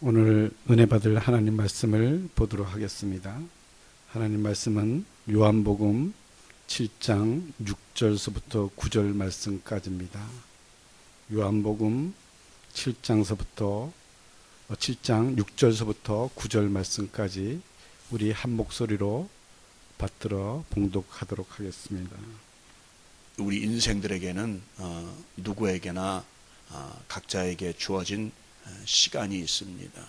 오늘 은혜 받을 하나님 말씀을 보도록 하겠습니다. 하나님 말씀은 요한복음 7장 6절서부터 9절 말씀까지입니다. 요한복음 7장 6절서부터 9절 말씀까지 우리 한 목소리로 받들어 봉독하도록 하겠습니다. 우리 인생들에게는 누구에게나 각자에게 주어진 시간이 있습니다.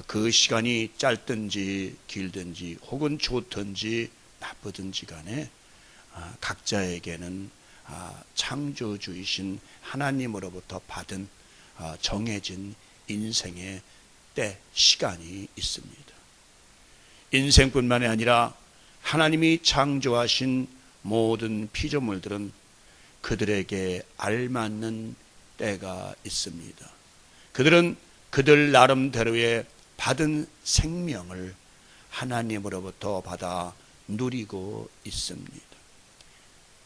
그 시간이 짧든지 길든지 혹은 좋든지 나쁘든지 간에 각자에게는 창조주이신 하나님으로부터 받은 정해진 인생의 때, 시간이 있습니다. 인생뿐만이 아니라 하나님이 창조하신 모든 피조물들은 그들에게 알맞는 때가 있습니다. 그들은 그들 나름대로의 받은 생명을 하나님으로부터 받아 누리고 있습니다.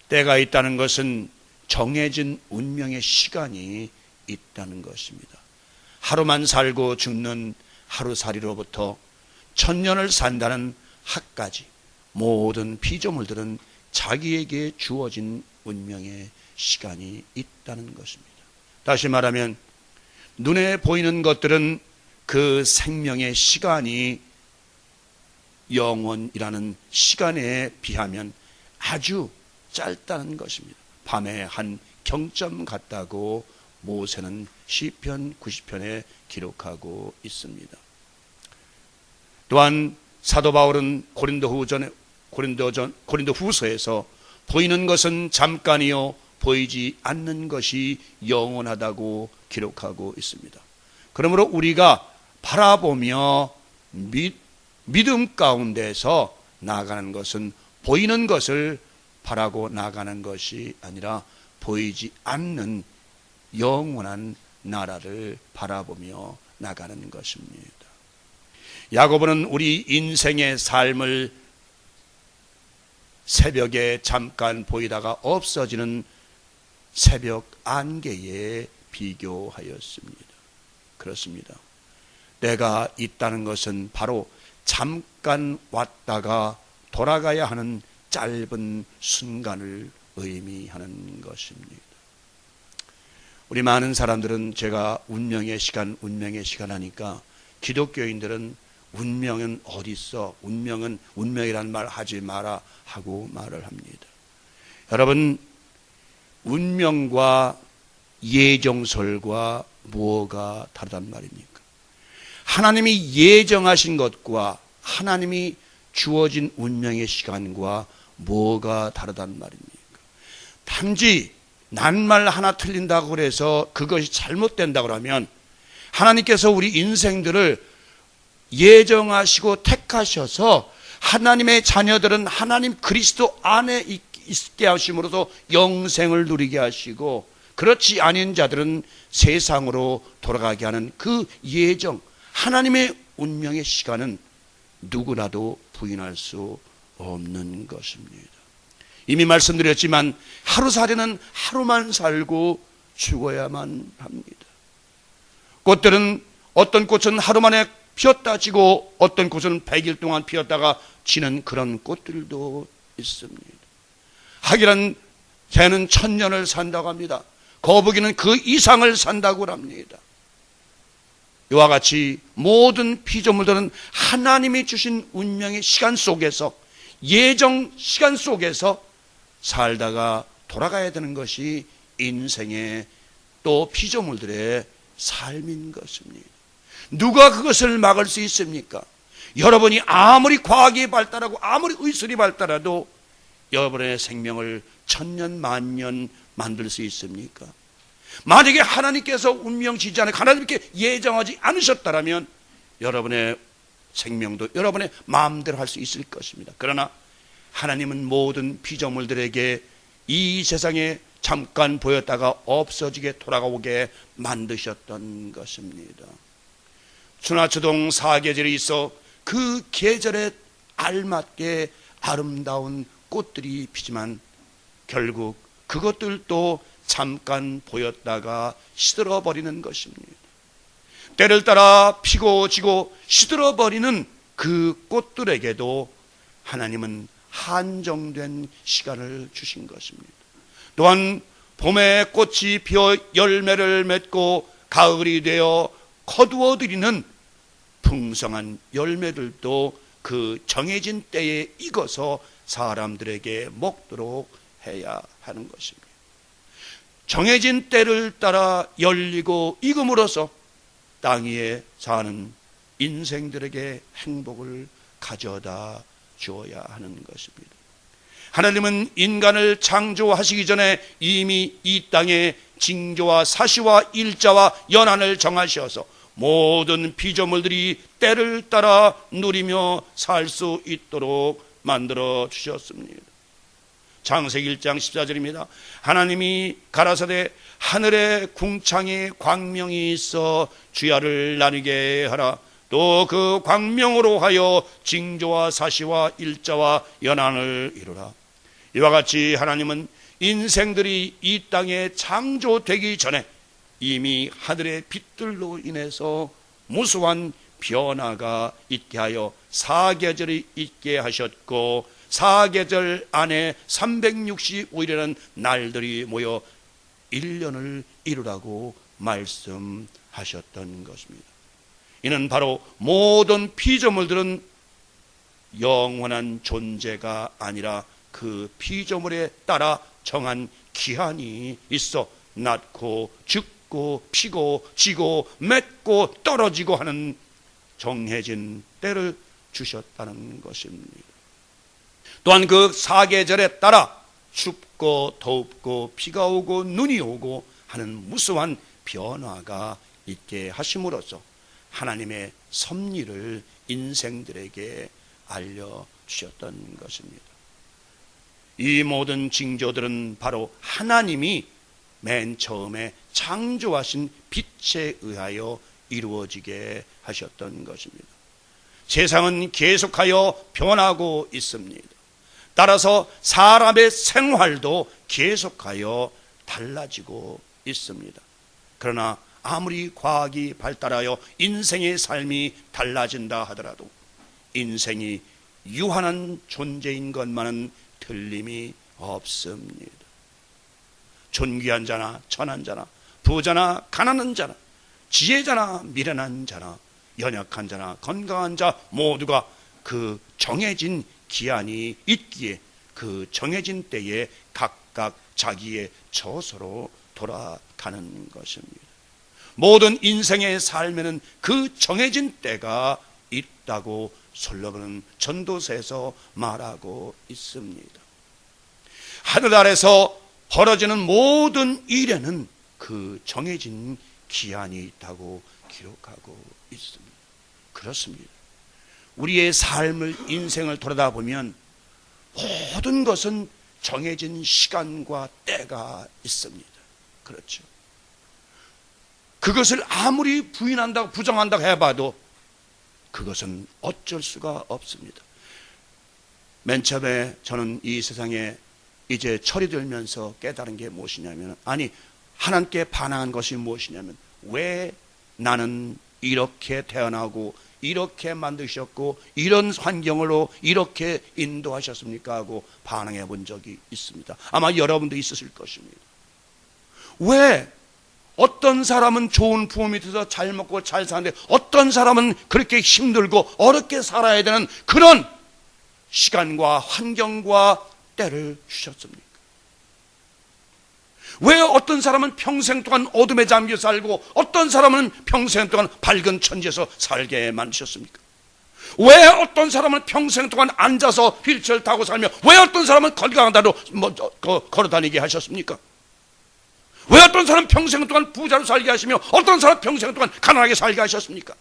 때가 있다는 것은 정해진 운명의 시간이 있다는 것입니다. 하루만 살고 죽는 하루살이로부터 천년을 산다는 학까지 모든 피조물들은 자기에게 주어진 운명의 시간이 있다는 것입니다. 다시 말하면 눈에 보이는 것들은 그 생명의 시간이 영원이라는 시간에 비하면 아주 짧다는 것입니다. 밤의 한 경점 같다고 모세는 시편 90편에 기록하고 있습니다. 또한 사도 바울은 고린도후서에서 보이는 것은 잠깐이요 보이지 않는 것이 영원하다고 기록하고 있습니다. 그러므로 우리가 바라보며 믿음 가운데서 나아가는 것은 보이는 것을 바라고 나아가는 것이 아니라 보이지 않는 영원한 나라를 바라보며 나가는 것입니다. 야고보는 우리 인생의 삶을 새벽에 잠깐 보이다가 없어지는 새벽 안개에 비교하였습니다. 그렇습니다. 때가 있다는 것은 바로 잠깐 왔다가 돌아가야 하는 짧은 순간을 의미하는 것입니다. 우리 많은 사람들은 제가 운명의 시간 하니까 기독교인들은 운명은 어디 있어? 운명이란 말 하지 마라 하고 말을 합니다. 여러분, 운명과 예정설과 뭐가 다르단 말입니까? 하나님이 예정하신 것과 하나님이 주어진 운명의 시간과 뭐가 다르단 말입니까? 단지 낱말 하나 틀린다고 해서 그것이 잘못된다고 하면 하나님께서 우리 인생들을 예정하시고 택하셔서 하나님의 자녀들은 하나님 그리스도 안에 있게 하심으로써 영생을 누리게 하시고, 그렇지 아닌 자들은 세상으로 돌아가게 하는 그 예정, 하나님의 운명의 시간은 누구라도 부인할 수 없는 것입니다. 이미 말씀드렸지만 하루살이는 하루만 살고 죽어야만 합니다. 꽃들은 어떤 꽃은 하루 만에 피었다 지고 어떤 꽃은 100일 동안 피었다가 지는 그런 꽃들도 있습니다. 하기란 개는 1000년을 산다고 합니다. 거북이는 그 이상을 산다고 합니다. 이와 같이 모든 피조물들은 하나님이 주신 운명의 시간 속에서, 예정 시간 속에서 살다가 돌아가야 되는 것이 인생의 또 피조물들의 삶인 것입니다. 누가 그것을 막을 수 있습니까? 여러분이 아무리 과학이 발달하고 아무리 의술이 발달해도 여러분의 생명을 1000년 만년 만들 수 있습니까? 만약에 하나님께서 운명지지 않고 하나님께 예정하지 않으셨다면 여러분의 생명도 여러분의 마음대로 할 수 있을 것입니다. 그러나 하나님은 모든 피조물들에게 이 세상에 잠깐 보였다가 없어지게 돌아오게 만드셨던 것입니다. 추나추동 4계절이 있어 그 계절에 알맞게 아름다운 꽃들이 피지만 결국 그것들도 잠깐 보였다가 시들어버리는 것입니다. 때를 따라 피고 지고 시들어버리는 그 꽃들에게도 하나님은 한정된 시간을 주신 것입니다. 또한 봄에 꽃이 피어 열매를 맺고 가을이 되어 거두어들이는 풍성한 열매들도 그 정해진 때에 익어서 사람들에게 먹도록 해야 하는 것입니다. 정해진 때를 따라 열리고 익음으로써 땅 위에 사는 인생들에게 행복을 가져다 주어야 하는 것입니다. 하나님은 인간을 창조하시기 전에 이미 이 땅에 징조와 사시와 일자와 연한을 정하셔서 모든 피조물들이 때를 따라 누리며 살 수 있도록 만들어 주셨습니다. 창세기 1장 14절입니다. 하나님이 가라사대 하늘에 궁창에 광명이 있어 주야를 나누게 하라. 또 그 광명으로 하여 징조와 사시와 일자와 연한을 이루라. 이와 같이 하나님은 인생들이 이 땅에 창조되기 전에 이미 하늘의 빛들로 인해서 무수한 변화가 있게 하여 사계절이 있게 하셨고, 사계절 안에 365일이라는 날들이 모여 1년을 이루라고 말씀하셨던 것입니다. 이는 바로 모든 피조물들은 영원한 존재가 아니라 그 피조물에 따라 정한 기한이 있어 낳고 죽고 피고 지고 맺고 떨어지고 하는 정해진 때를 주셨다는 것입니다. 또한 그 사계절에 따라 춥고 덥고 비가 오고 눈이 오고 하는 무수한 변화가 있게 하심으로써 하나님의 섭리를 인생들에게 알려주셨던 것입니다. 이 모든 징조들은 바로 하나님이 맨 처음에 창조하신 빛에 의하여 이루어지게 하셨던 것입니다. 세상은 계속하여 변하고 있습니다. 따라서 사람의 생활도 계속하여 달라지고 있습니다. 그러나 아무리 과학이 발달하여 인생의 삶이 달라진다 하더라도 인생이 유한한 존재인 것만은 틀림이 없습니다. 존귀한 자나 천한 자나 부자나 가난한 자나 지혜자나 미련한 자나 연약한 자나 건강한 자 모두가 그 정해진 기한이 있기에 그 정해진 때에 각각 자기의 처소로 돌아가는 것입니다. 모든 인생의 삶에는 그 정해진 때가 있다고 솔로몬은 전도서에서 말하고 있습니다. 하늘 아래서 벌어지는 모든 일에는 그 정해진 기한이 있다고 기록하고 있습니다. 그렇습니다. 우리의 삶을 인생을 돌아다보면 모든 것은 정해진 시간과 때가 있습니다. 그렇죠. 그것을 아무리 부인한다고 부정한다고 해봐도 그것은 어쩔 수가 없습니다. 맨 처음에 저는 이 세상에 이제 철이 들면서 깨달은 게 무엇이냐면, 아니 하나님께 반항한 것이 무엇이냐면, 왜 나는 이렇게 태어나고 이렇게 만드셨고 이런 환경으로 이렇게 인도하셨습니까 하고 반항해 본 적이 있습니다. 아마 여러분도 있으실 것입니다. 왜 어떤 사람은 좋은 부모 밑에서 잘 먹고 잘 사는데 어떤 사람은 그렇게 힘들고 어렵게 살아야 되는 그런 시간과 환경과 때를 주셨습니까? 왜 어떤 사람은 평생 동안 어둠에 잠겨 살고 어떤 사람은 평생 동안 밝은 천지에서 살게 만드셨습니까? 왜 어떤 사람은 평생 동안 앉아서 휠체어를 타고 살며 왜 어떤 사람은 건강한 대로 걸어다니게 하셨습니까? 왜 어떤 사람은 평생 동안 부자로 살게 하시며 어떤 사람은 평생 동안 가난하게 살게 하셨습니까?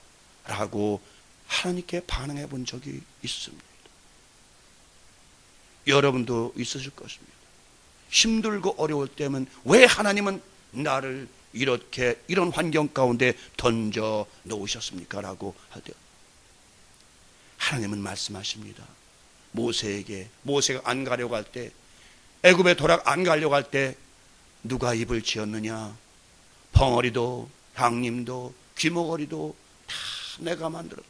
라고 하나님께 반응해 본 적이 있습니다. 여러분도 있으실 것입니다. 힘들고 어려울 때면 왜 하나님은 나를 이렇게 이런 환경 가운데 던져 놓으셨습니까? 라고 할 때 하나님은 말씀하십니다. 모세에게, 모세가 안 가려고 할 때, 애굽에 안 가려고 할 때 누가 입을 지었느냐? 벙어리도, 향림도, 귀머거리도 다 내가 만들었다.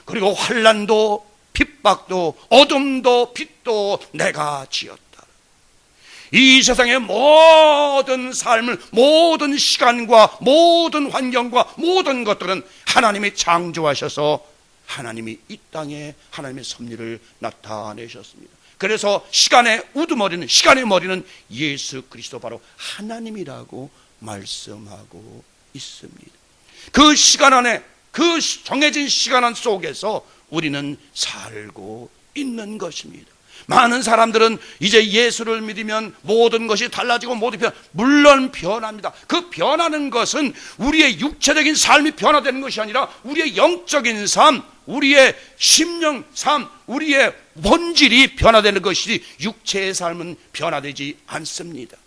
그리고 환난도 핍박도 어둠도 빛도 내가 지었다. 이 세상의 모든 삶을, 모든 시간과 모든 환경과 모든 것들은 하나님이 창조하셔서 하나님이 이 땅에 하나님의 섭리를 나타내셨습니다. 그래서 시간의 우두머리는, 시간의 머리는 예수 그리스도 바로 하나님이라고 말씀하고 있습니다. 그 시간 안에, 그 정해진 시간 안 속에서 우리는 살고 있는 것입니다. 많은 사람들은 이제 예수를 믿으면 모든 것이 달라지고 모든 물론 변합니다. 그 변하는 것은 우리의 육체적인 삶이 변화되는 것이 아니라 우리의 영적인 삶, 우리의 심령 삶, 우리의 본질이 변화되는 것이지 육체의 삶은 변화되지 않습니다.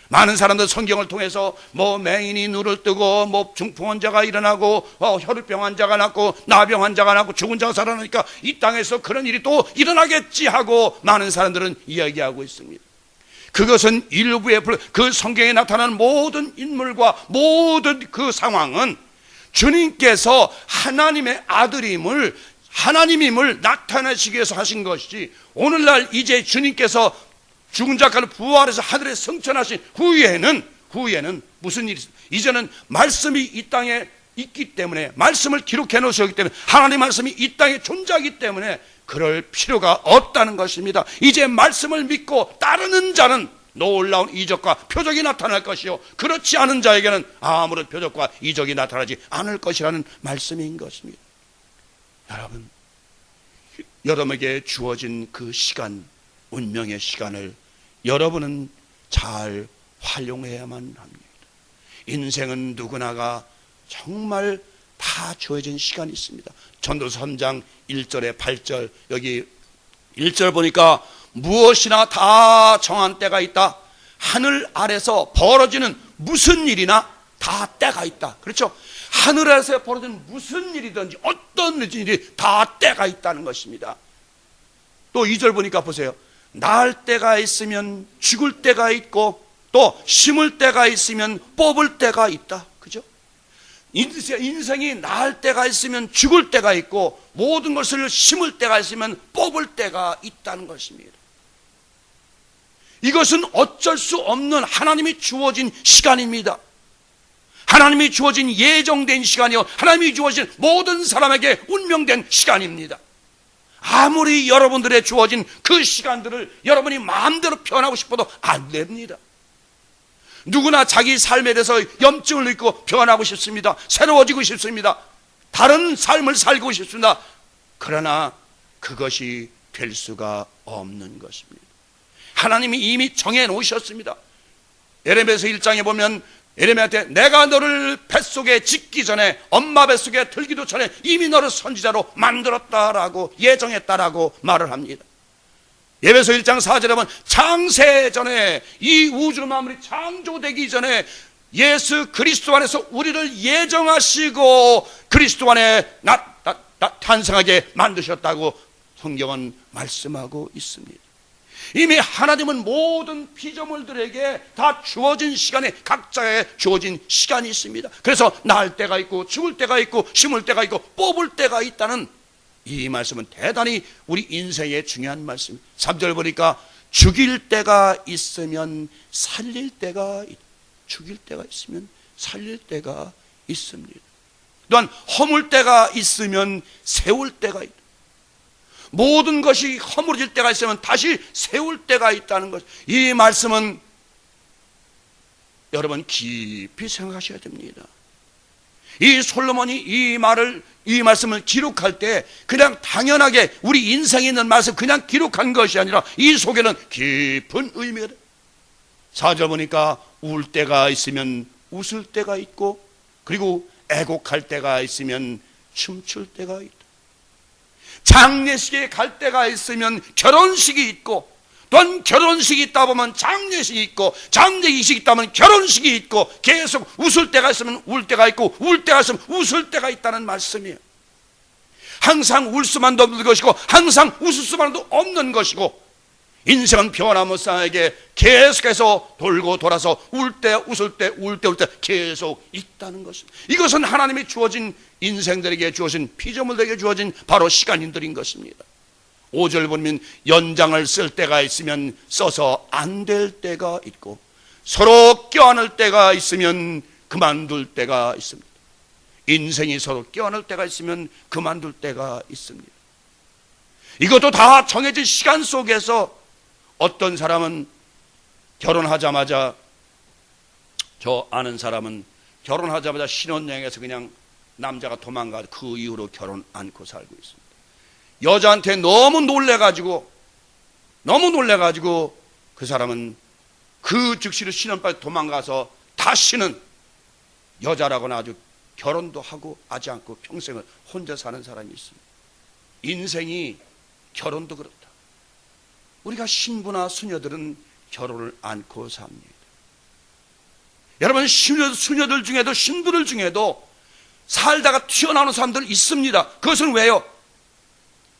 많은 사람들 성경을 통해서 맹인이 눈을 뜨고 중풍 환자가 일어나고 혈우병 환자가 낫고 나병 환자가 낫고 죽은 자가 살아나니까 이 땅에서 그런 일이 또 일어나겠지 하고 많은 사람들은 이야기하고 있습니다. 그것은 일부의 그 성경에 나타나는 모든 인물과 모든 그 상황은 주님께서 하나님의 아들임을, 하나님임을 나타내시기 위해서 하신 것이지, 오늘날 이제 주님께서 죽은 자까지 부활해서 하늘에 승천하신 후에는 무슨 일이 있습니까? 이제는 말씀이 이 땅에 있기 때문에, 말씀을 기록해 놓으셨기 때문에, 하나님의 말씀이 이 땅에 존재하기 때문에 그럴 필요가 없다는 것입니다. 이제 말씀을 믿고 따르는 자는 놀라운 이적과 표적이 나타날 것이요, 그렇지 않은 자에게는 아무런 표적과 이적이 나타나지 않을 것이라는 말씀인 것입니다. 여러분, 여러분에게 주어진 그 시간, 운명의 시간을 여러분은 잘 활용해야만 합니다. 인생은 누구나가 정말 다 주어진 시간이 있습니다. 전도서 3장 1절에 8절, 여기 1절 보니까 무엇이나 다 정한 때가 있다. 하늘 아래서 벌어지는 무슨 일이나 다 때가 있다. 그렇죠? 하늘 아래서 벌어지는 무슨 일이든지 어떤 일이 다 때가 있다는 것입니다. 또 2절 보니까 보세요. 날 때가 있으면 죽을 때가 있고 또 심을 때가 있으면 뽑을 때가 있다. 그죠? 인생이 날 때가 있으면 죽을 때가 있고 모든 것을 심을 때가 있으면 뽑을 때가 있다는 것입니다. 이것은 어쩔 수 없는 하나님이 주어진 시간입니다. 하나님이 주어진 예정된 시간이요, 하나님이 주어진 모든 사람에게 운명된 시간입니다. 아무리 여러분들의 주어진 그 시간들을 여러분이 마음대로 표현하고 싶어도 안 됩니다. 누구나 자기 삶에 대해서 염증을 입고 변하고 싶습니다. 새로워지고 싶습니다. 다른 삶을 살고 싶습니다. 그러나 그것이 될 수가 없는 것입니다. 하나님이 이미 정해 놓으셨습니다. 예레미야서 1장에 보면 예레미야한테 내가 너를 뱃속에 짓기 전에, 엄마 뱃속에 들기도 전에 이미 너를 선지자로 만들었다라고, 예정했다라고 말을 합니다. 예배서 1장 4절에 보면 창세 전에, 이 우주 만물이 창조되기 전에 예수 그리스도 안에서 우리를 예정하시고 그리스도 안에 탄생하게 만드셨다고 성경은 말씀하고 있습니다. 이미 하나님은 모든 피조물들에게 다 주어진 시간에 각자의 주어진 시간이 있습니다. 그래서 날 때가 있고 죽을 때가 있고 심을 때가 있고 뽑을 때가 있다는 이 말씀은 대단히 우리 인생의 중요한 말씀. 3절 보니까 죽일 때가 있으면 살릴 때가 있다. 죽일 때가 있으면 살릴 때가 있습니다. 또한 허물 때가 있으면 세울 때가 있다. 모든 것이 허물어질 때가 있으면 다시 세울 때가 있다는 것. 이 말씀은 여러분 깊이 생각하셔야 됩니다. 이 솔로몬이 이 말씀을 기록할 때 그냥 당연하게 우리 인생에 있는 말씀 그냥 기록한 것이 아니라 이 속에는 깊은 의미가 있다. 4절 보니까 울 때가 있으면 웃을 때가 있고, 그리고 애곡할 때가 있으면 춤출 때가 있다. 장례식에 갈 때가 있으면 결혼식이 있고, 또한 결혼식이 있다 보면 장례식이 있고, 장례식이 있다 보면 결혼식이 있고, 계속 웃을 때가 있으면 울 때가 있고, 울 때가 있으면 웃을 때가 있다는 말씀이에요. 항상 울 수만도 없는 것이고 항상 웃을 수만도 없는 것이고, 인생은 변화무쌍하게 계속해서 돌고 돌아서 울 때 웃을 때 울 때 계속 있다는 것입니다. 이것은 하나님이 주어진 인생들에게 주어진 피조물들에게 주어진 바로 시간인들인 것입니다. 5절 보면 연장을 쓸 때가 있으면 써서 안 될 때가 있고 서로 껴안을 때가 있으면 그만둘 때가 있습니다. 인생이 서로 껴안을 때가 있으면 그만둘 때가 있습니다. 이것도 다 정해진 시간 속에서 어떤 사람은 결혼하자마자, 저 아는 사람은 결혼하자마자 신혼여행에서 그냥 남자가 도망가서 그 이후로 결혼 않고 살고 있습니다. 여자한테 너무 놀래가지고 그 사람은 그 즉시로 신혼까지 도망가서 다시는 여자라고는 아주 결혼도 하고 하지 않고 평생을 혼자 사는 사람이 있습니다. 인생이 결혼도 그렇다. 우리가 신부나 수녀들은 결혼을 않고 삽니다. 여러분, 수녀들 중에도 신부들 중에도 살다가 튀어나오는 사람들 있습니다. 그것은 왜요?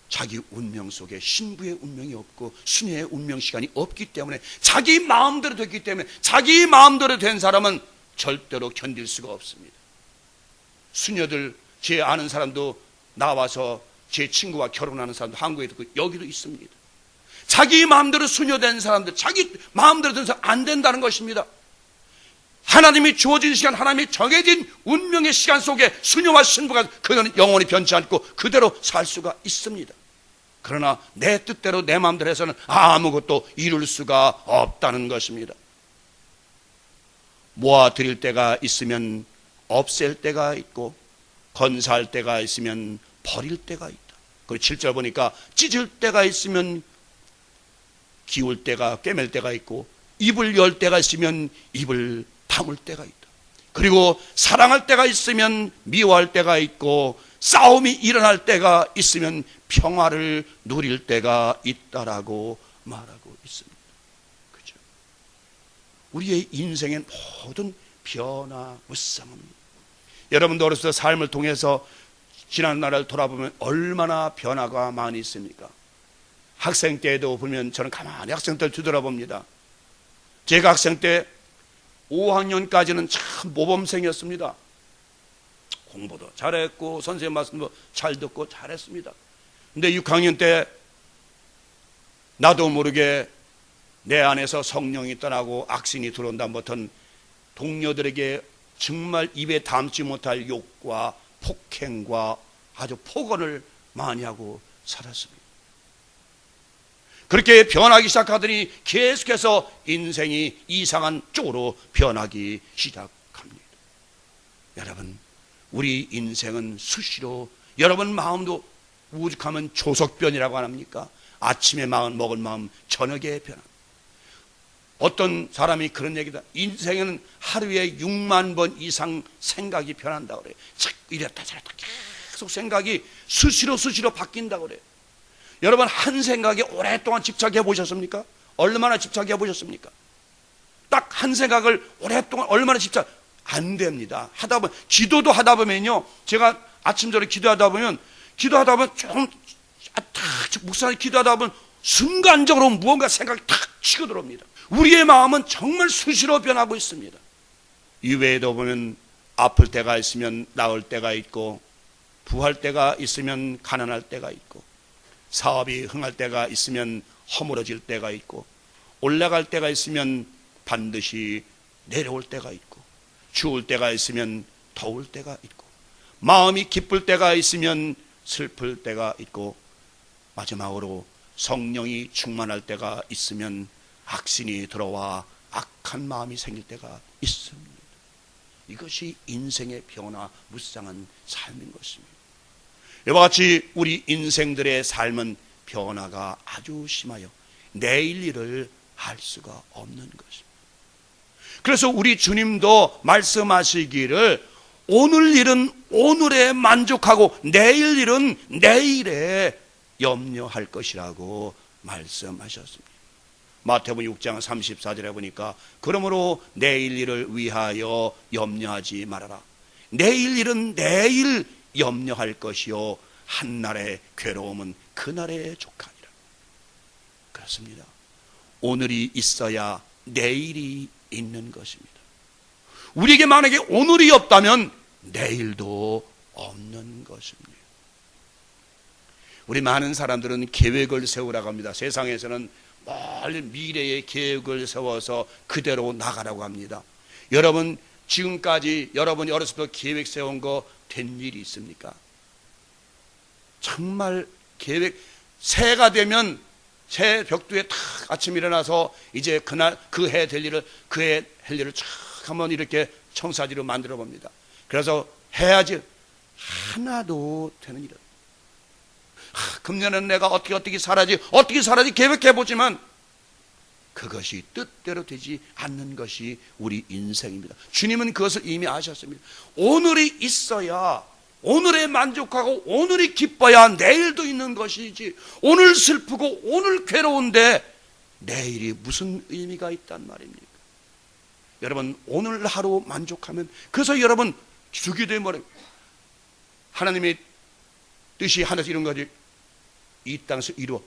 자기 운명 속에 신부의 운명이 없고 수녀의 운명 시간이 없기 때문에, 자기 마음대로 됐기 때문에, 자기 마음대로 된 사람은 절대로 견딜 수가 없습니다. 수녀들, 제 아는 사람도 나와서 제 친구와 결혼하는 사람도 한국에도 여기도 있습니다. 자기 마음대로 수녀된 사람들, 자기 마음대로 된 사람 안 된다는 것입니다. 하나님이 주어진 시간, 하나님이 정해진 운명의 시간 속에 수녀와 신부가 그들은 영원히 변치 않고 그대로 살 수가 있습니다. 그러나 내 뜻대로 내 마음대로 해서는 아무것도 이룰 수가 없다는 것입니다. 모아드릴 때가 있으면 없앨 때가 있고 건사할 때가 있으면 버릴 때가 있다. 그리고 7절 보니까 찢을 때가 있으면 기울 때가, 꿰맬 때가 있고 입을 열 때가 있으면 입을 다물 때가 있다. 그리고 사랑할 때가 있으면 미워할 때가 있고 싸움이 일어날 때가 있으면 평화를 누릴 때가 있다라고 말하고 있습니다. 그죠? 우리의 인생의 모든 변화무쌍합니다. 여러분도 어렸을 때 삶을 통해서 지난 날을 돌아보면 얼마나 변화가 많이 있습니까? 학생 때에도 보면 저는 가만히 학생 때를 뒤돌아봅니다. 제가 학생 때 5학년까지는 참 모범생이었습니다. 공부도 잘했고 선생님 말씀도 잘 듣고 잘했습니다. 근데 6학년 때 나도 모르게 내 안에서 성령이 떠나고 악신이 들어온다 못한 동료들에게 정말 입에 담지 못할 욕과 폭행과 아주 폭언을 많이 하고 살았습니다. 그렇게 변하기 시작하더니 계속해서 인생이 이상한 쪽으로 변하기 시작합니다. 여러분, 우리 인생은 수시로, 여러분 마음도 우직하면 조석변이라고 안 합니까? 아침에 마음 먹은 마음 저녁에 변합니다. 어떤 사람이 그런 얘기다. 인생에는 하루에 6만 번 이상 생각이 변한다고 그래요. 자꾸 이랬다 저랬다 계속 생각이 수시로 바뀐다고 그래요. 여러분, 한 생각에 오랫동안 집착해 보셨습니까? 얼마나 집착해 보셨습니까? 딱 한 생각을 오랫동안 얼마나 집착 안 됩니다. 하다 보면, 기도도 하다 보면요, 제가 아침 저녁 기도하다 보면 조금 목사님 기도하다 보면 순간적으로 무언가 생각이 탁 치고 들어옵니다. 우리의 마음은 정말 수시로 변하고 있습니다. 이외에도 보면 아플 때가 있으면 나을 때가 있고, 부할 때가 있으면 가난할 때가 있고, 사업이 흥할 때가 있으면 허물어질 때가 있고, 올라갈 때가 있으면 반드시 내려올 때가 있고, 추울 때가 있으면 더울 때가 있고, 마음이 기쁠 때가 있으면 슬플 때가 있고, 마지막으로 성령이 충만할 때가 있으면 악신이 들어와 악한 마음이 생길 때가 있습니다. 이것이 인생의 변화무쌍한 삶인 것입니다. 이와 같이 우리 인생들의 삶은 변화가 아주 심하여 내일 일을 알 수가 없는 것입니다. 그래서 우리 주님도 말씀하시기를 오늘 일은 오늘에 만족하고 내일 일은 내일에 염려할 것이라고 말씀하셨습니다. 마태복음 6장 34절에 보니까 그러므로 내일 일을 위하여 염려하지 말아라. 내일 일은 내일 염려할 것이요 한날의 괴로움은 그날에 족하니라. 그렇습니다. 오늘이 있어야 내일이 있는 것입니다. 우리에게 만약에 오늘이 없다면 내일도 없는 것입니다. 우리 많은 사람들은 계획을 세우라고 합니다. 세상에서는 멀리 미래의 계획을 세워서 그대로 나가라고 합니다. 여러분, 지금까지 여러분이 어렸을 때 계획 세운 거 된 일이 있습니까? 정말 계획, 새해가 되면 새해 벽두에 탁 아침 일어나서 이제 그날 그 해 될 일을, 그 해 할 일을 쫙 한번 이렇게 청사지로 만들어 봅니다. 그래서 해야지 하나도 되는 일은, 금년에는 내가 어떻게 살아야지 계획해 보지만 그것이 뜻대로 되지 않는 것이 우리 인생입니다. 주님은 그것을 이미 아셨습니다. 오늘이 있어야, 오늘에 만족하고 오늘이 기뻐야 내일도 있는 것이지, 오늘 슬프고 오늘 괴로운데 내일이 무슨 의미가 있단 말입니까? 여러분, 오늘 하루 만족하면, 그래서 여러분 주기도에 뭐래, 하나님의 뜻이 하늘에서 이룬 거지 이 땅에서 이루어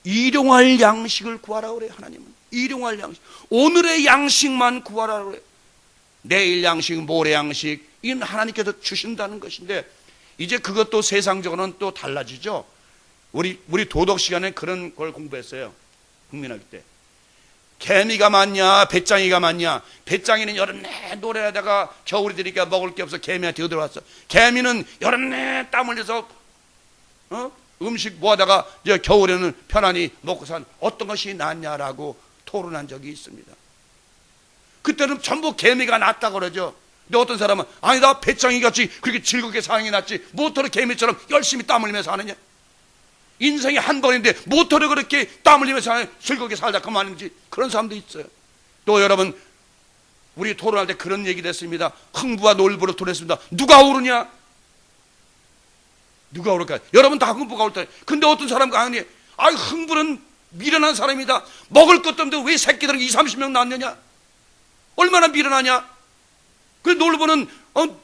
일용할 양식을 구하라 그래요. 하나님은 일용할 양식, 오늘의 양식만 구하라 그래요. 내일 양식, 모레 양식, 이건 하나님께서 주신다는 것인데, 이제 그것도 세상적으로는 또 달라지죠. 우리 도덕 시간에 그런 걸 공부했어요. 국민학교 때. 개미가 많냐 배짱이가 많냐. 배짱이는 여름내 노래하다가 겨울이 되니까 먹을 게 없어 개미한테 얻어왔어. 개미는 여름내 땀 흘려서 음식 모아다가 이제 겨울에는 편안히 먹고 산, 어떤 것이 낫냐라고 토론한 적이 있습니다. 그때는 전부 개미가 낫다고 그러죠. 근데 어떤 사람은 아니다, 배짱이 같이 그렇게 즐겁게 사는 게 낫지, 모터로 개미처럼 열심히 땀 흘리면서 사느냐. 인생이 한 번인데 모터로 그렇게 땀 흘리면서 즐겁게 살다 그 말인지, 그런 사람도 있어요. 또 여러분, 우리 토론할 때 그런 얘기를 했습니다. 흥부와 놀부를 토론했습니다. 누가 오르냐? 누가 오를까요? 여러분 다 흥부가 올 때. 근데 어떤 사람과 아니, 흥부는 미련한 사람이다. 먹을 것도 없는데 왜 새끼들은 20-30명 낳느냐? 얼마나 미련하냐? 그 놀부는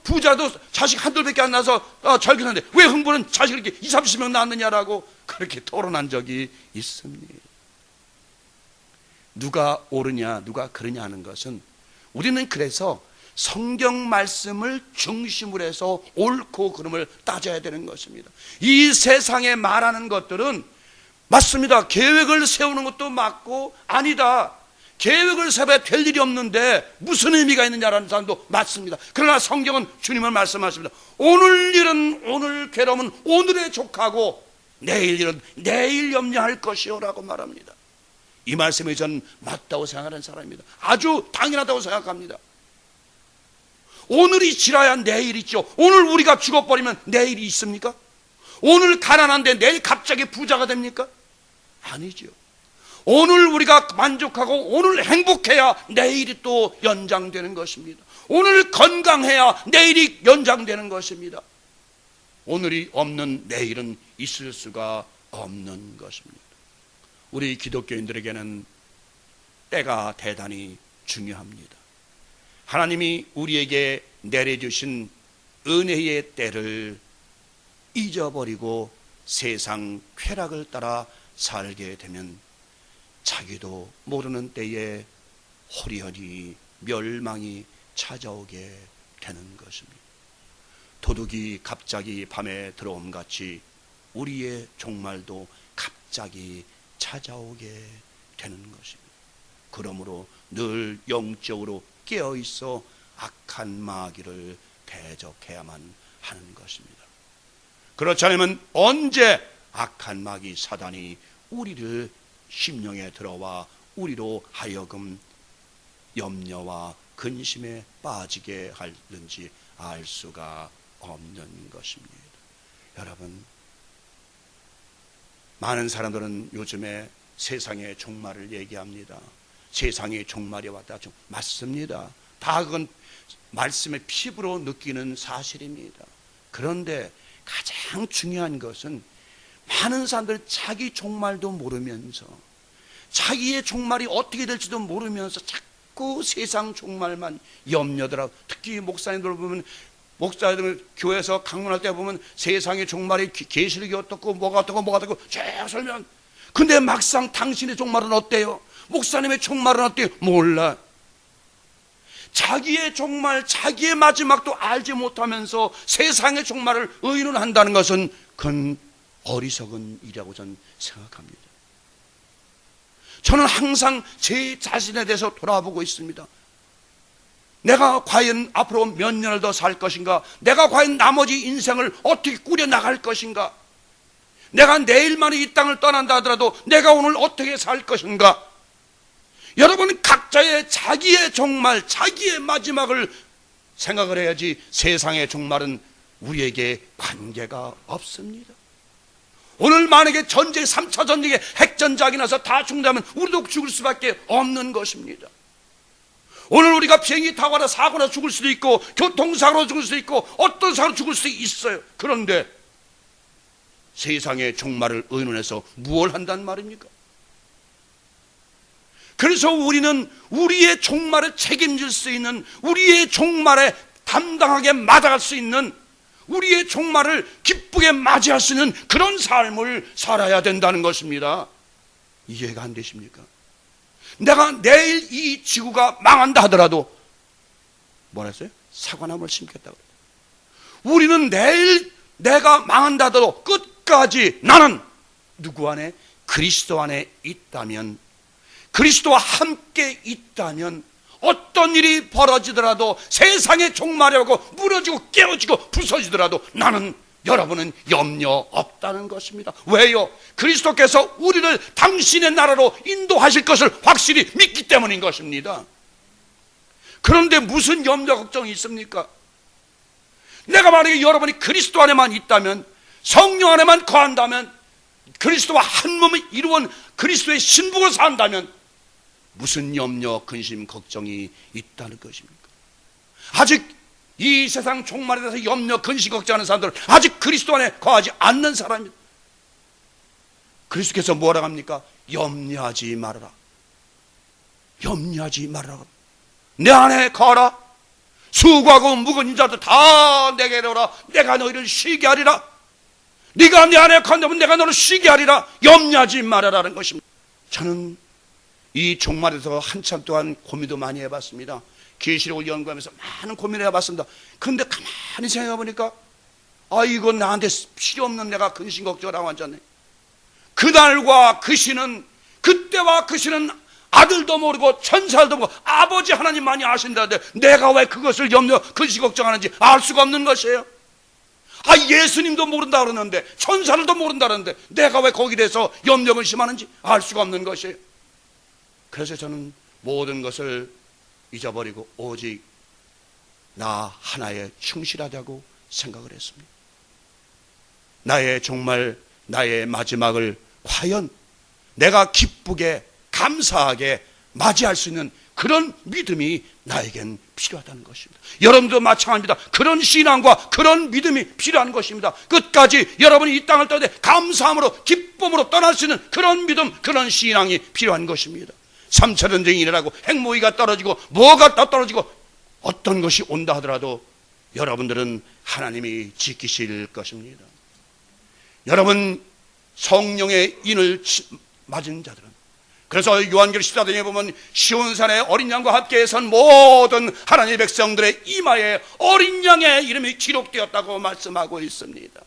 부자도 자식 한둘밖에 안 낳아서 잘 기는데 왜 흥부는 자식을 이렇게 20-30명 낳느냐라고 그렇게 토론한 적이 있습니다. 누가 옳으냐 누가 그러냐 하는 것은, 우리는 그래서 성경 말씀을 중심으로 해서 옳고 그름을 따져야 되는 것입니다. 이 세상에 말하는 것들은 맞습니다. 계획을 세우는 것도 맞고, 아니다, 계획을 세워야 될 일이 없는데 무슨 의미가 있느냐라는 사람도 맞습니다. 그러나 성경은 주님은 말씀하십니다. 오늘 일은 오늘 괴로움은 오늘에 족하고 내일 일은 내일 염려할 것이요라고 말합니다. 이 말씀이 저는 맞다고 생각하는 사람입니다. 아주 당연하다고 생각합니다. 오늘이 지나야 내일 있죠. 오늘 우리가 죽어버리면 내일이 있습니까? 오늘 가난한데 내일 갑자기 부자가 됩니까? 아니죠. 오늘 우리가 만족하고 오늘 행복해야 내일이 또 연장되는 것입니다. 오늘 건강해야 내일이 연장되는 것입니다. 오늘이 없는 내일은 있을 수가 없는 것입니다. 우리 기독교인들에게는 때가 대단히 중요합니다. 하나님이 우리에게 내려주신 은혜의 때를 잊어버리고 세상 쾌락을 따라 살게 되면 자기도 모르는 때에 호련히 멸망이 찾아오게 되는 것입니다. 도둑이 갑자기 밤에 들어옴 같이 우리의 종말도 갑자기 찾아오게 되는 것입니다. 그러므로 늘 영적으로 깨어있어 악한 마귀를 대적해야만 하는 것입니다. 그렇지 않으면 언제 악한 마귀 사단이 우리를 심령에 들어와 우리로 하여금 염려와 근심에 빠지게 하는지 알 수가 없는 것입니다. 여러분, 많은 사람들은 요즘에 세상의 종말을 얘기합니다. 세상의 종말이 왔다. 맞습니다. 다 그건 말씀의 피부로 느끼는 사실입니다. 그런데 가장 중요한 것은 많은 사람들 자기 종말도 모르면서, 자기의 종말이 어떻게 될지도 모르면서 자꾸 세상 종말만 염려더라고. 특히 목사님들 보면, 목사님들 교회에서 강론할 때 보면 세상의 종말이 계시록이 어떻고 뭐가 어떻고 쭉 설명. 근데 막상 당신의 종말은 어때요? 목사님의 종말은 어때요? 몰라. 자기의 종말, 자기의 마지막도 알지 못하면서 세상의 종말을 의논한다는 것은 그건 어리석은 일이라고 저는 생각합니다. 저는 항상 제 자신에 대해서 돌아보고 있습니다. 내가 과연 앞으로 몇 년을 더 살 것인가? 내가 과연 나머지 인생을 어떻게 꾸려나갈 것인가? 내가 내일만에 이 땅을 떠난다 하더라도 내가 오늘 어떻게 살 것인가? 여러분 각자의 자기의 종말, 자기의 마지막을 생각을 해야지 세상의 종말은 우리에게 관계가 없습니다. 오늘 만약에 전쟁, 3차 전쟁에 핵전작이 나서 다 죽는다면 우리도 죽을 수밖에 없는 것입니다. 오늘 우리가 비행기 타고 가다 사고나 죽을 수도 있고 교통사고로 죽을 수도 있고 어떤 사고로 죽을 수도 있어요. 그런데 세상의 종말을 의논해서 무엇을 한단 말입니까? 그래서 우리는 우리의 종말을 책임질 수 있는, 우리의 종말에 담당하게 맞아갈 수 있는, 우리의 종말을 기쁘게 맞이할 수 있는 그런 삶을 살아야 된다는 것입니다. 이해가 안 되십니까? 내가 내일 이 지구가 망한다 하더라도 뭐라 했어요? 사과나무를 심겠다고. 우리는 내일 내가 망한다 하더라도 끝까지 나는 누구 안에? 그리스도 안에 있다면, 그리스도와 함께 있다면 어떤 일이 벌어지더라도 세상의 종말이라고 무너지고 깨어지고 부서지더라도 나는, 여러분은 염려 없다는 것입니다. 왜요? 그리스도께서 우리를 당신의 나라로 인도하실 것을 확실히 믿기 때문인 것입니다. 그런데 무슨 염려 걱정이 있습니까? 내가 만약에 여러분이 그리스도 안에만 있다면, 성령 안에만 거한다면, 그리스도와 한 몸을 이루은 그리스도의 신부로 산다면 무슨 염려, 근심, 걱정이 있다는 것입니까? 아직 이 세상 종말에 대해서 염려, 근심, 걱정하는 사람들은 아직 그리스도 안에 거하지 않는 사람입니다. 그리스도께서 뭐라고 합니까? 염려하지 말아라. 염려하지 말아라. 내 안에 거하라. 수고하고 무거운 자들 다 내게로 오라. 내가 너희를 쉬게 하리라. 네가 내 안에 거한다면 내가 너를 쉬게 하리라. 염려하지 말아라는 것입니다. 저는 이 종말에서 한참 동안 고민도 많이 해봤습니다. 계시록을 연구하면서 많은 고민을 해봤습니다. 그런데 가만히 생각해 보니까 이건 나한테 필요 없는 내가 근심 걱정을 하고 앉았네. 그날과 그 시는, 그때와 그 시는 아들도 모르고 천사도 모르고 아버지 하나님만이 아신다는데 내가 왜 그것을 염려, 근심 걱정하는지 알 수가 없는 것이에요. 예수님도 모른다 그러는데, 천사들도 모른다 그러는데 내가 왜 거기에 대해서 염려, 근심하는지 알 수가 없는 것이에요. 그래서 저는 모든 것을 잊어버리고 오직 나 하나에 충실하자고 생각을 했습니다. 나의 종말, 나의 마지막을 과연 내가 기쁘게 감사하게 맞이할 수 있는 그런 믿음이 나에겐 필요하다는 것입니다. 여러분도 마찬가지입니다. 그런 신앙과 그런 믿음이 필요한 것입니다. 끝까지 여러분이 이 땅을 떠날 때 감사함으로 기쁨으로 떠날 수 있는 그런 믿음, 그런 신앙이 필요한 것입니다. 3차 전쟁이 일어나고 핵무기가 떨어지고 뭐가 떨어지고 어떤 것이 온다 하더라도 여러분들은 하나님이 지키실 것입니다. 여러분, 성령의 인을 맞은 자들은, 그래서 요한계시록 14장에 보면 시온산의 어린 양과 함께 선 모든 하나님의 백성들의 이마에 어린 양의 이름이 기록되었다고 말씀하고 있습니다.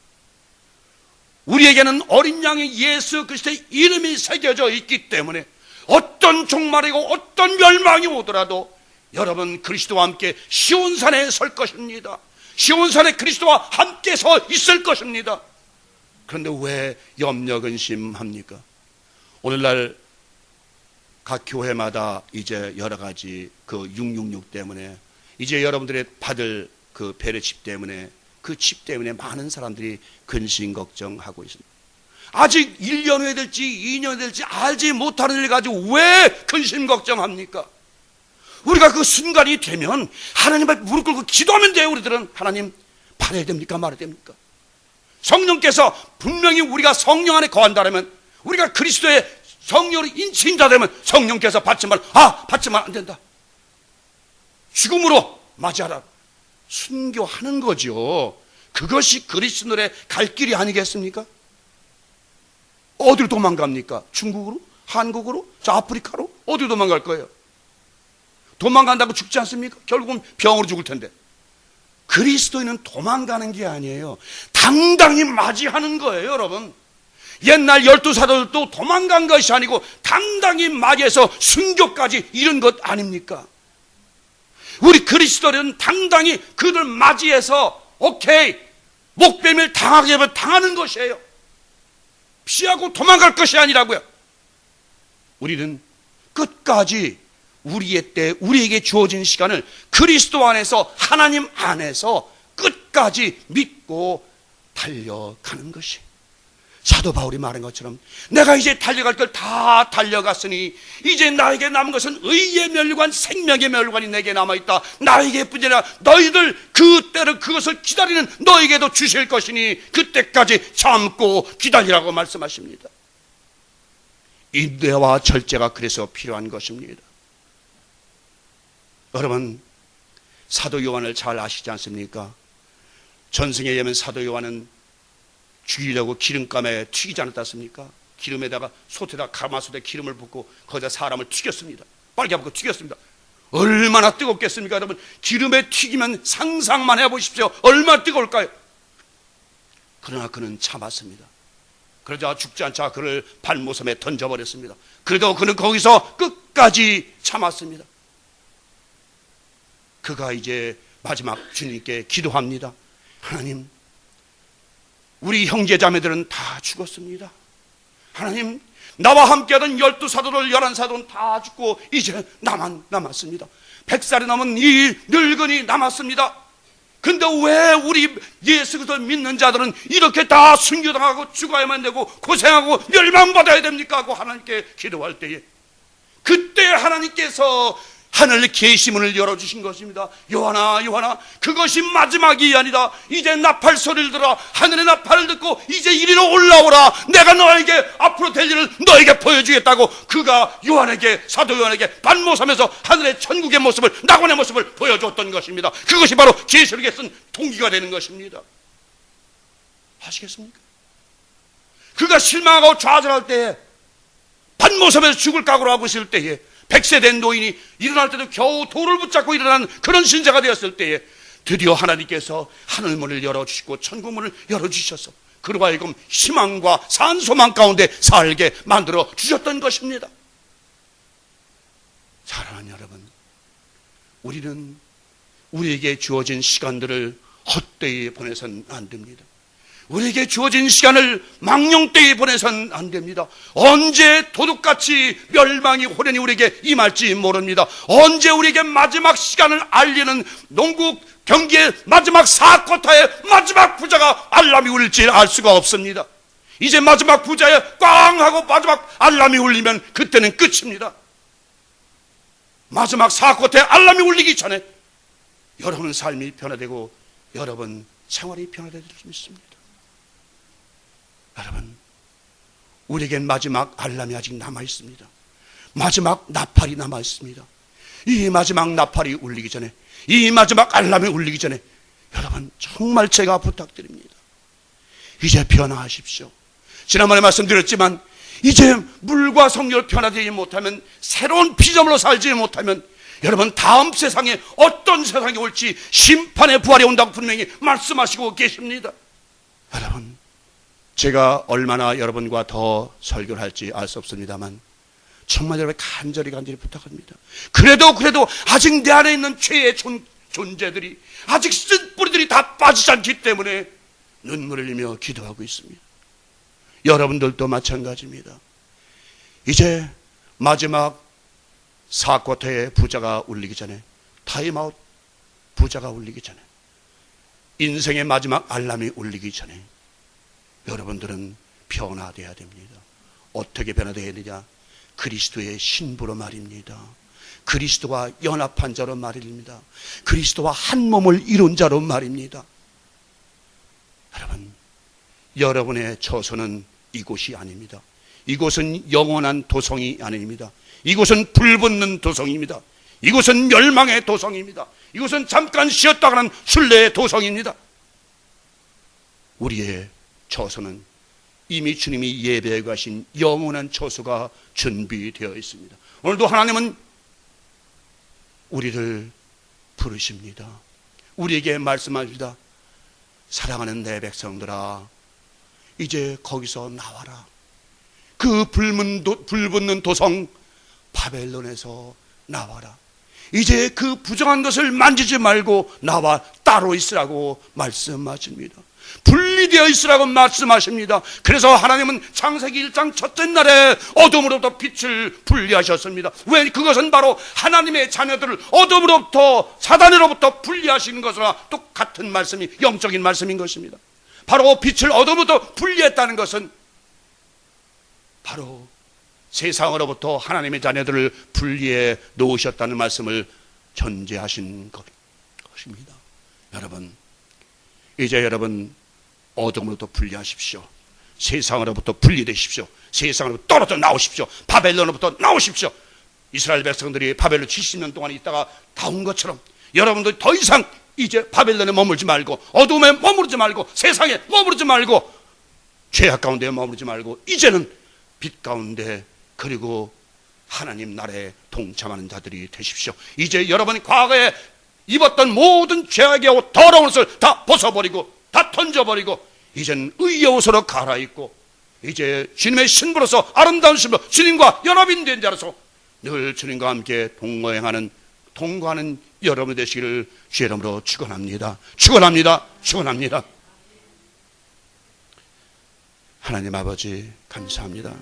우리에게는 어린 양의 예수 그리스도의 이름이 새겨져 있기 때문에 어떤 종말이고 어떤 멸망이 오더라도 여러분 그리스도와 함께 시온산에 설 것입니다. 시온산에 그리스도와 함께 서 있을 것입니다. 그런데 왜 염려 근심합니까? 오늘날 각 교회마다 이제 여러 가지 그 666 때문에 이제 여러분들의 받을 그 배려칩 때문에, 그 칩 때문에 많은 사람들이 근심 걱정하고 있습니다. 아직 1년 후에 될지 2년 후에 될지 알지 못하는 일 가지고 왜 근심 걱정합니까? 우리가 그 순간이 되면 하나님 앞에 무릎 꿇고 기도하면 돼요. 우리들은 하나님 받아야 됩니까 말아야 됩니까? 성령께서 분명히 우리가 성령 안에 거한다면, 우리가 그리스도의 성령으로 인치인자 되면 성령께서 받지만 안 된다, 죽음으로 맞이하라, 순교하는 거죠. 그것이 그리스도의 갈 길이 아니겠습니까? 어디로 도망갑니까? 중국으로? 한국으로? 저 아프리카로? 어디 도망갈 거예요? 도망간다고 죽지 않습니까? 결국은 병으로 죽을 텐데. 그리스도인은 도망가는 게 아니에요. 당당히 맞이하는 거예요, 여러분. 옛날 12사도들도 도망간 것이 아니고 당당히 맞이해서 순교까지 이룬 것 아닙니까? 우리 그리스도인은 당당히 그들 맞이해서 오케이, 목뱀을 당하게 하면 당하는 것이에요. 피하고 도망갈 것이 아니라고요. 우리는 끝까지 우리의 때, 우리에게 주어진 시간을 그리스도 안에서, 하나님 안에서 끝까지 믿고 달려가는 것이, 사도 바울이 말한 것처럼 내가 이제 달려갈 걸 다 달려갔으니 이제 나에게 남은 것은 의의 멸관, 생명의 멸관이 내게 남아있다. 나에게 뿐 아니라 너희들 그때를, 그것을 기다리는 너에게도 주실 것이니 그때까지 참고 기다리라고 말씀하십니다. 인내와 절제가 그래서 필요한 것입니다. 여러분, 사도 요한을 잘 아시지 않습니까? 전승에 의하면 사도 요한은 죽이려고 기름감에 튀기지 않았습니까? 기름에다가 솥에다, 가마솥에 기름을 붓고 거기다 사람을 튀겼습니다. 빨개 붓고 튀겼습니다. 얼마나 뜨겁겠습니까, 여러분? 기름에 튀기면 상상만 해보십시오. 얼마나 뜨거울까요? 그러나 그는 참았습니다. 그러자 죽지 않자 그를 발모섬에 던져버렸습니다. 그래도 그는 거기서 끝까지 참았습니다. 그가 이제 마지막 주님께 기도합니다. 하나님, 우리 형제자매들은 다 죽었습니다. 하나님, 나와 함께하던 12사도들, 11사도는 다 죽고 이제 나만 남았습니다. 100살이 넘은 이 늙은이 남았습니다. 근데 왜 우리 예수 그리스도 믿는 자들은 이렇게 다 순교당하고 죽어야만 되고 고생하고 멸망받아야 됩니까? 하고 하나님께 기도할 때에, 그때 하나님께서 하늘 계시문을 열어주신 것입니다. 요한아, 요한아, 그것이 마지막이 아니다. 이제 나팔 소리를 들어 하늘의 나팔을 듣고 이제 이리로 올라오라. 내가 너에게 앞으로 될 일을 너에게 보여주겠다고 그가 요한에게, 사도 요한에게 반모섬에서 하늘의 천국의 모습을, 낙원의 모습을 보여줬던 것입니다. 그것이 바로 계시록에 쓴 동기가 되는 것입니다. 아시겠습니까? 그가 실망하고 좌절할 때에, 반모섬에서 죽을 각오로 하고 있을 때에, 100세 된 노인이 일어날 때도 겨우 돌을 붙잡고 일어나는 그런 신자가 되었을 때에 드디어 하나님께서 하늘문을 열어주시고 천국문을 열어주셔서 그로 하여금 희망과 산소망 가운데 살게 만들어 주셨던 것입니다. 사랑하는 여러분, 우리는 우리에게 주어진 시간들을 헛되이 보내서는 안 됩니다. 우리에게 주어진 시간을 망령되이 보내서는 안 됩니다. 언제 도둑같이 멸망이 호련히 우리에게 임할지 모릅니다. 언제 우리에게 마지막 시간을 알리는 농구 경기의 마지막 4쿼터의 마지막 부자가 알람이 울릴지 알 수가 없습니다. 이제 마지막 부자에 꽝 하고 마지막 알람이 울리면 그때는 끝입니다. 마지막 4쿼터에 알람이 울리기 전에 여러분 삶이 변화되고 여러분 생활이 변화될 수 있습니다. 여러분, 우리에겐 마지막 알람이 아직 남아있습니다. 마지막 나팔이 남아있습니다. 이 마지막 나팔이 울리기 전에, 이 마지막 알람이 울리기 전에 여러분 정말 제가 부탁드립니다. 이제 변화하십시오. 지난번에 말씀드렸지만 이제 물과 성령을 변화되지 못하면, 새로운 피조물로 살지 못하면 여러분 다음 세상에 어떤 세상이 올지, 심판의 부활이 온다고 분명히 말씀하시고 계십니다. 여러분, 제가 얼마나 여러분과 더 설교를 할지 알 수 없습니다만 정말 여러분 간절히 부탁합니다. 그래도 아직 내 안에 있는 죄의 존재들이, 아직 쓴 뿌리들이 다 빠지지 않기 때문에 눈물을 흘리며 기도하고 있습니다. 여러분들도 마찬가지입니다. 이제 마지막 4쿼터의 부자가 울리기 전에, 타임아웃 부자가 울리기 전에, 인생의 마지막 알람이 울리기 전에 여러분들은 변화되어야 됩니다. 어떻게 변화되어야 되냐? 그리스도의 신부로 말입니다. 그리스도와 연합한 자로 말입니다. 그리스도와 한 몸을 이룬 자로 말입니다. 여러분, 여러분의 처소는 이곳이 아닙니다. 이곳은 영원한 도성이 아닙니다. 이곳은 불붙는 도성입니다. 이곳은 멸망의 도성입니다. 이곳은 잠깐 쉬었다 가는 순례의 도성입니다. 우리의 처소는 이미 주님이 예배해 가신 영원한 처소가 준비되어 있습니다. 오늘도 하나님은 우리를 부르십니다. 우리에게 말씀하십니다. 사랑하는 내 백성들아, 이제 거기서 나와라. 그 불붙는 도성 바벨론에서 나와라. 이제 그 부정한 것을 만지지 말고 나와 따로 있으라고 말씀하십니다. 분리되어 있으라고 말씀하십니다. 그래서 하나님은 창세기 1장 첫째 날에 어둠으로부터 빛을 분리하셨습니다. 왜? 그것은 바로 하나님의 자녀들을 어둠으로부터, 사단으로부터 분리하시는 것과 똑같은 말씀이, 영적인 말씀인 것입니다. 바로 빛을 어둠으로부터 분리했다는 것은 바로 세상으로부터 하나님의 자녀들을 분리해 놓으셨다는 말씀을 전제하신 것입니다. 여러분, 이제 여러분 어둠으로부터 분리하십시오. 세상으로부터 분리되십시오. 세상으로부터 떨어져 나오십시오. 바벨론으로부터 나오십시오. 이스라엘 백성들이 바벨론 70년 동안 있다가 나온 것처럼 여러분들 더 이상 이제 바벨론에 머물지 말고, 어둠에 머무르지 말고, 세상에 머무르지 말고, 죄악 가운데 머무르지 말고, 이제는 빛 가운데, 그리고 하나님 나라에 동참하는 자들이 되십시오. 이제 여러분이 과거에 입었던 모든 죄악의 옷, 더러운 옷을 다 벗어버리고, 다 던져버리고, 이제는 의의 옷으로 갈아입고, 이제 주님의 신부로서, 아름다운 신부로 주님과 연합이 된 자로서 늘 주님과 함께 동거하는 여러분 되시기를 주의 이름으로 축원합니다. 축원합니다. 축원합니다. 하나님 아버지 감사합니다.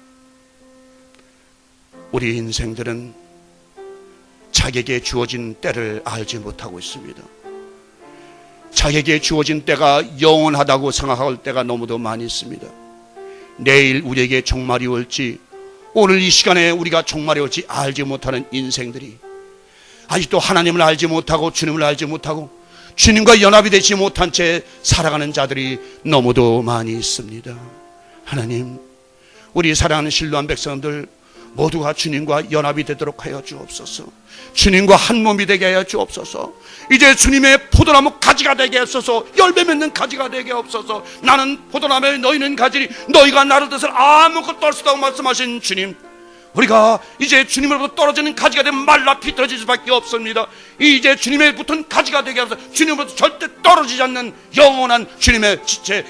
우리 인생들은 자기에게 주어진 때를 알지 못하고 있습니다. 자기에게 주어진 때가 영원하다고 생각할 때가 너무도 많이 있습니다. 내일 우리에게 종말이 올지, 오늘 이 시간에 우리가 종말이 올지 알지 못하는 인생들이, 아직도 하나님을 알지 못하고 주님을 알지 못하고 주님과 연합이 되지 못한 채 살아가는 자들이 너무도 많이 있습니다. 하나님, 우리 사랑하는 신루한 백성들 모두가 주님과 연합이 되도록 하여 주옵소서. 주님과 한 몸이 되게 하여 주옵소서. 이제 주님의 포도나무 가지가 되게 하소서. 열매 맺는 가지가 되게 하옵소서. 나는 포도나무에 너희는 가지니 너희가 나를 뜻을 아무것도 할 수 없다고 말씀하신 주님, 우리가 이제 주님으로부터 떨어지는 가지가 되면 말라 비틀어질 수밖에 없습니다. 이제 주님에 붙은 가지가 되게 하소서. 주님으로부터 절대 떨어지지 않는 영원한 주님의 지체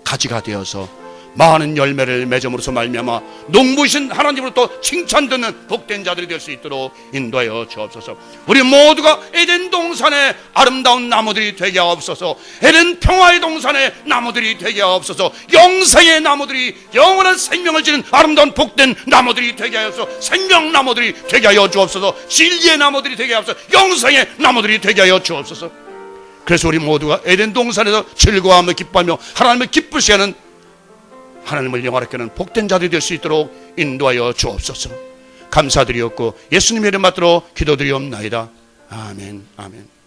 가지가 되어서 많은 열매를 맺음으로써 말미암아 농부이신 하나님으로부터 칭찬듣는 복된 자들이 될 수 있도록 인도하여 주옵소서. 우리 모두가 에덴 동산의 아름다운 나무들이 되게 하옵소서. 에덴 평화의 동산의 나무들이 되게 하옵소서. 영생의 나무들이, 영원한 생명을 지는 아름다운 복된 나무들이 되게 하옵소서. 생명 나무들이 되게 하여 주옵소서. 진리의 나무들이 되게 하옵소서. 영생의 나무들이 되게 하여 주옵소서. 그래서 우리 모두가 에덴 동산에서 즐거워하며 기뻐하며 하나님을 기쁘시게 하는, 하나님을 영화롭게 하는 복된 자들이 될 수 있도록 인도하여 주옵소서. 감사드리옵고 예수님의 이름 받들어 기도드리옵나이다. 아멘. 아멘.